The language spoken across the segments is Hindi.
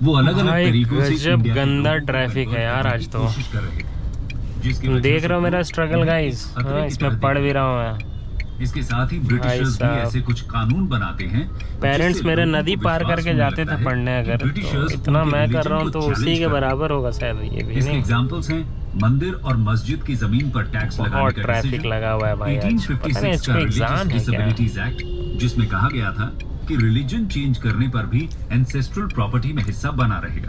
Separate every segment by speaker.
Speaker 1: वो अलग अलग तरीकों से
Speaker 2: गजब गंदा ट्रैफिक है यार आज तो।
Speaker 1: कोशिश कर रहे थे,
Speaker 2: देख रहे हो मेरा स्ट्रगल गाइस, इसमें पढ़ भी रहा हूँ मैं।
Speaker 1: इसके साथ ही ब्रिटिशर्स भी ऐसे कुछ कानून बनाते हैं।
Speaker 2: पेरेंट्स मेरे नदी पार करके जाते थे पढ़ने, अगर तो इतना मैं कर रहा हूँ तो उसी के बराबर होगा शायद ये भी।
Speaker 1: इसके एग्जांपल्स हैं मंदिर और मस्जिद की जमीन पर टैक्स लगाने का
Speaker 2: ट्रैफिक लगा हुआ है भाई।
Speaker 1: 1856 का रिलीजियस डिसेबिलिटीज एक्ट, जिसमें कहा गया था कि रिलीजन चेंज करने पर भी एंसेस्ट्रल प्रॉपर्टी में हिस्सा बना रहेगा।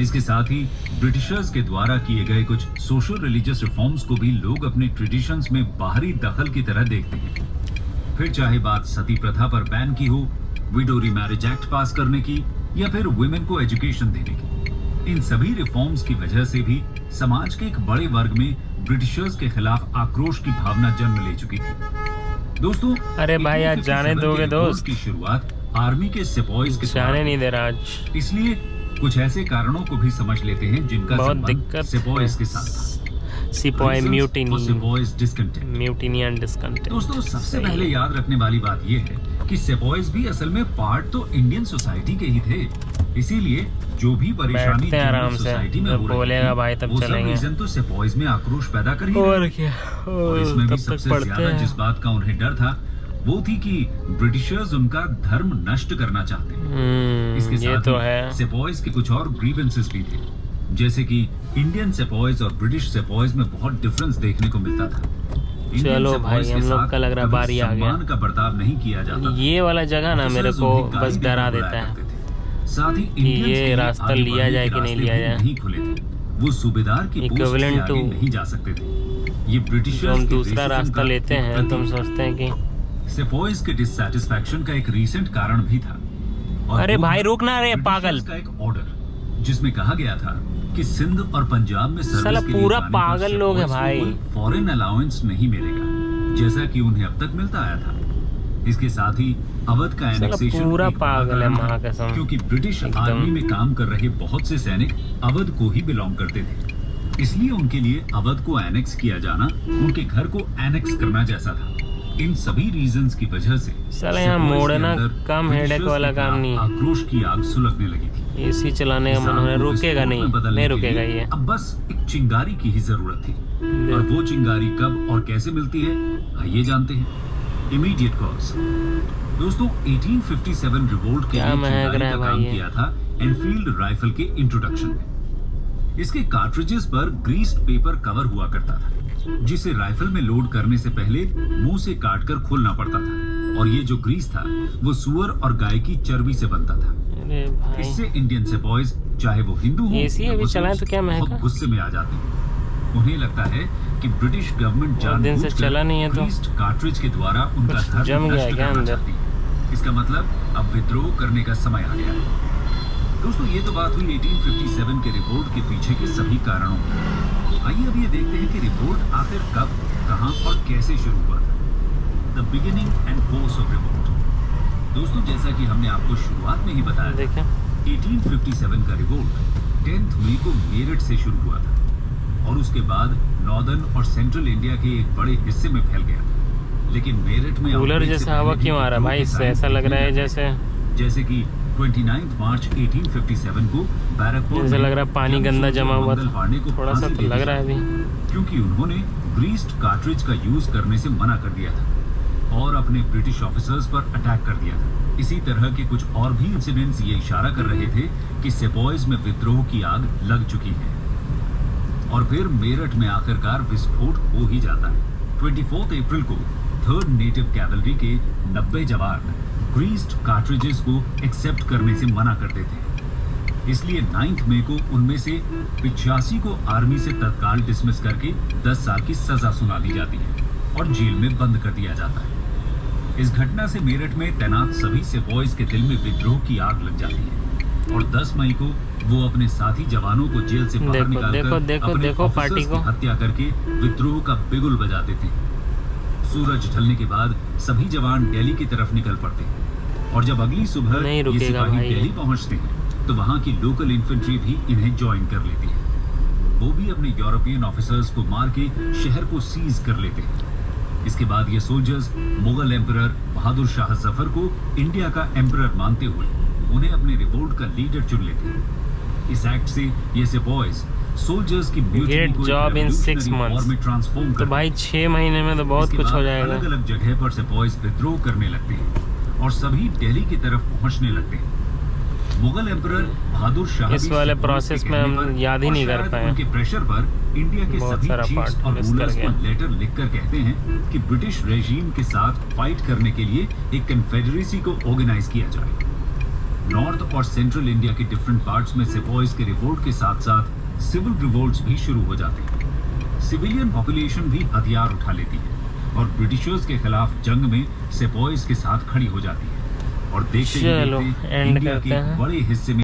Speaker 1: इसके साथ ही ब्रिटिशर्स के द्वारा किए गए कुछ सोशल रिलीजियस रिफॉर्म्स को भी लोग अपने ट्रेडिशंस में बाहरी दखल की तरह देखते हैं। फिर चाहे बात सती प्रथा पर बैन की हो, विडो रीमैरिज एक्ट पास करने की, या फिर वुमेन को एजुकेशन देने की, इन सभी रिफॉर्म्स की वजह से भी समाज के एक बड़े वर्ग में ब्रिटिशर्स के खिलाफ आक्रोश की भावना जन्म ले चुकी थी। दोस्तों,
Speaker 2: अरे भाई आज जाने दोगे दोस्त?
Speaker 1: की शुरुआत आर्मी के सिपाहीज के
Speaker 2: जाने नहीं दे रहा आज,
Speaker 1: इसलिए कुछ ऐसे कारणों को भी समझ लेते हैं जिनका
Speaker 2: बहुत
Speaker 1: संबंध
Speaker 2: दिक्कत
Speaker 1: सिपाहीज के साथ था।
Speaker 2: सिपाही म्यूटिनी एंड डिस्कंटेंट।
Speaker 1: दोस्तों, सबसे पहले याद रखने वाली बात यह है कि सिपाहीज भी असल में पार्ट तो इंडियन सोसाइटी के ही थे, इसीलिए जो भी परेशानी
Speaker 2: आराम से
Speaker 1: सोसाइटी में
Speaker 2: बोलेगा भाई तब
Speaker 1: वो
Speaker 2: चलेंगे।
Speaker 1: रीजन तो सिपाहीज में आक्रोश पैदा कर ही
Speaker 2: और क्या,
Speaker 1: और इसमें भी सबसे ज्यादा जिस बात का उन्हें डर था वो थी कि ब्रिटिशर्स उनका धर्म नष्ट करना चाहते हैं। इसके साथ
Speaker 2: ये तो है।
Speaker 1: सिपाहीज के कुछ और ग्रीवेंसेस भी थे, जैसे कि इंडियन सिपाहीज और ब्रिटिश सिपाहीज में बहुत डिफरेंस देखने को मिलता था।
Speaker 2: चलो भाई, हम लोग का लग रहा बारी आ गया।
Speaker 1: सम्मान का बर्ताव नहीं किया जाता।
Speaker 2: ये वाला जगह ना मेरे को बस डरा देता है,
Speaker 1: साथ ही
Speaker 2: ये रास्ता लिया जाए कि नहीं लिया जाए।
Speaker 1: नहीं खुले थे, वो सूबेदार की पोस्ट से आगे नहीं जा सकते थे। ये ब्रिटिशर्स
Speaker 2: हम दूसरा रास्ता लेते हैं तो हम सोचते हैं कि
Speaker 1: सिपाहीज के डिससैटिस्फैक्शन का एक रीसेंट कारण भी था।
Speaker 2: अरे भाई रुकना रे पागल,
Speaker 1: का एक ऑर्डर जिसमें कहा गया था कि सिंध और पंजाब में सर्विस के लिए
Speaker 2: पूरा पागल लोग हैं भाई।
Speaker 1: फॉरेन अलाउंस नहीं मिलेगा जैसा कि उन्हें अब तक मिलता आया था। इसके साथ ही अवध का एनेक्सेशन
Speaker 2: पूरा पागल है महाकसम,
Speaker 1: क्योंकि ब्रिटिश आर्मी में काम कर रहे बहुत से सैनिक अवध को ही बिलोंग करते थे, इसलिए उनके लिए अवध को एनेक्स किया जाना उनके घर को एनेक्स करना जैसा था। इन सभी रीजंस की वजह से
Speaker 2: साला यहाँ मोड़ना कम हेडेक वाला काम नहीं,
Speaker 1: आक्रोश की आग सुलगने लगी थी।
Speaker 2: एसी चलाने का मन हो रहा है, रुकेगा नहीं रुकेगा ये।
Speaker 1: अब बस एक चिंगारी की ही जरूरत थी, और वो चिंगारी कब और कैसे मिलती है आइए जानते हैं। Immediate cause. दोस्तों, 1857 रिवोल्ट के लिए चिंगारी का काम किया था एनफील्ड राइफल के इंट्रोडक्शन में। इसके कार्ट्रिजेस पर ग्रीस्ड पेपर कवर हुआ करता था, जिसे राइफल में लोड करने से पहले मुंह से काटकर खोलना पड़ता था, और ये जो ग्रीस था वो सुअर और गाय की चर्बी से बनता था। इससे इंडियन सिपाहीज, चाहे वो हिंदू हो या मुस्लिम, बहुत गुस्से में आ जाते हैं। उन्हें लगता है कि ब्रिटिश गवर्नमेंट जानबूझकर ग्रीस्ड कार्ट्रिज के द्वारा उनका धर्म नष्ट करना चाहती है। इसका मतलब अब विद्रोह करने का समय आ गया है। दोस्तों, ये तो बात हुई 1857 के रिवोल्ट के पीछे के सभी कारणों की। आइए अब ये देखते हैं कि रिवोल्ट आखिर कब, कहां और कैसे शुरू हुआ था। The beginning and course of revolt. दोस्तों, जैसा कि हमने आपको शुरुआत में ही बताया था, 1857 का रिवोल्ट 10 मई को मेरठ से शुरू हुआ था, और उसके बाद नॉर्दर्न और सेंट्रल इंडिया के एक बड़े हिस्से में फैल गया था। लेकिन मेरठ में
Speaker 2: कूलर जैसा हवा क्यों आ रहा है भाई? इससे ऐसा लग रहा है जैसे
Speaker 1: कि 29 मार्च 1857 को बैरकपुर
Speaker 2: जैसे लग रहा है पानी गंदा जमा हुआ था, थोड़ा सा तो लग रहा है अभी,
Speaker 1: क्योंकि उन्होंने ग्रीस्ड कार्ट्रिज का यूज करने से मना कर दिया था और अपने ब्रिटिश ऑफिसर्स पर अटैक कर दिया था। इसी तरह के कुछ और भी इंसिडेंट्स ये इशारा कर रहे थे कि सिपाहीज में विद्रोह की आग लग चुकी है, और फिर मेरठ में आखिरकार विस्फोट हो ही जाता है। 24 अप्रैल को 3rd नेटिव कैवलरी के 90 जवान ग्रीस्ड कार्ट्रिजेस को एक्सेप्ट करने से मना करते थे, इसलिए 9 मई को उनमें से 85 को आर्मी से तत्काल डिसमिस करके 10 साल की सजा सुना दी जाती है और जेल में बंद कर दिया जाता है। इस घटना से मेरठ में तैनात सभी सिपाहीज के दिल में विद्रोह की आग लग जाती है, और 10 मई को वो अपने साथी जवानों को जेल से बाहर निकालकर अपने ऑफिसर्स की हत्या करके विद्रोह का बिगुल बजाते थे। सूरज ढलने के बाद सभी जवान दिल्ली की तरफ निकल पड़ते हैं, और जब अगली सुबह ये सिपाही दिल्ली पहुंचते हैं तो वहां की लोकल इन्फेंट्री भी इन्हें ज्वाइन कर लेती है। वो भी अपने यूरोपियन ऑफिसर्स को मार के शहर को सीज कर लेते हैं। इसके बाद ये सोल्जर्स मुगल एम्परर बहादुर शाह जफर को इंडिया का एम्परर मानते हुए उन्हें अपने रिवोल्ट का लीडर चुन लेते। इस एक्ट से ये सेपॉयज सोल्जर्स की
Speaker 2: गेट जॉब इन 6 मंथ्स
Speaker 1: में ट्रांसफॉर्म
Speaker 2: तो भाई 6 महीने में तो बहुत कुछ हो जाएगा।
Speaker 1: अलग अलग जगह पर सेपॉयज विद्रोह करने लगते हैं और सभी दिल्ली की तरफ पहुंचने लगते हैं। मुगल एम्परर बहादुर शाह
Speaker 2: इस वाले प्रोसेस में हम याद ही नहीं कर पाए।
Speaker 1: उनके प्रेशर पर इंडिया के
Speaker 2: बहुत
Speaker 1: सभी
Speaker 2: सारा
Speaker 1: चीफ्स
Speaker 2: पार्ट
Speaker 1: और
Speaker 2: मिस कर
Speaker 1: रूलर्स को
Speaker 2: गया।
Speaker 1: लेटर लिखकर कहते हैं कि ब्रिटिश रेजीम के साथ फाइट करने के लिए एक कन्फेडरेसी को ऑर्गेनाइज किया जाए। नॉर्थ और सेंट्रल इंडिया के डिफरेंट पार्ट्स में सेपॉयज के रिवोल्ट के साथ साथ सिविल रिवोल्ट्स भी शुरू हो जाते हैं। सिविलियन पॉपुलेशन भी हथियार उठा लेती है और ब्रिटिशर्स के खिलाफ जंग में सेपॉयज के साथ खड़ी हो जाती है और देखते ही
Speaker 2: चलो
Speaker 1: देखते
Speaker 2: एंड
Speaker 1: इंडिया
Speaker 2: करते
Speaker 1: के
Speaker 2: हैं।
Speaker 1: बड़े हिस्से में